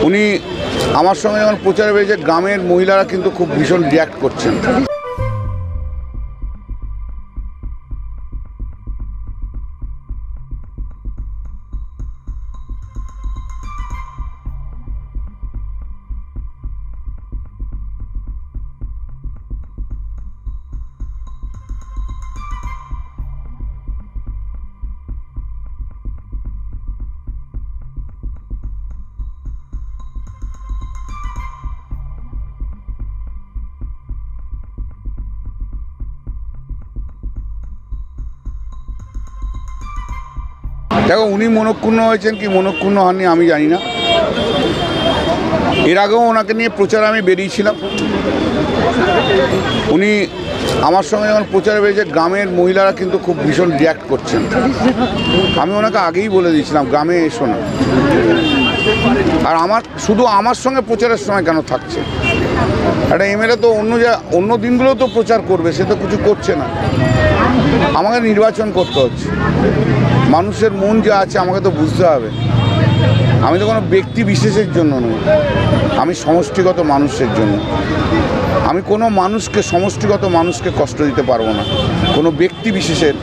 উনি আমার সঙ্গে যখন প্রচারে বেরিয়েছে গ্রামের মহিলারা কিন্তু খুব ভীষণ রিঅ্যাক্ট করছেন। দেখো, উনি মনক্ষুণ্ণ হয়েছেন কি মনক্ষুণ্ণ হননি আমি জানি না। এর আগেও ওনাকে নিয়ে প্রচারে আমি বেরিয়েছিলাম। উনি আমার সঙ্গে যখন প্রচারে বেরিয়েছে গ্রামের মহিলারা কিন্তু খুব ভীষণ রিঅ্যাক্ট করছেন। আমি ওনাকে আগেই বলে দিয়েছিলাম গ্রামে এসো না। আর শুধু আমার সঙ্গে প্রচারের সময় কেন থাকছে? একটা এমএলএ তো অন্য দিনগুলো তো প্রচার করবে, সে তো কিছু করছে না। আমাকে নির্বাচন করতে হচ্ছে, মানুষের মন যা আছে আমাকে তো বুঝতে হবে। আমি তো কোনো ব্যক্তি বিশেষের জন্য নই, আমি সমষ্টিগত মানুষের জন্য। আমি কোনো সমষ্টিগত মানুষকে কষ্ট দিতে পারবো না, কোনো ব্যক্তি বিশেষের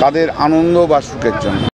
তাদের আনন্দ বা সুখের জন্য।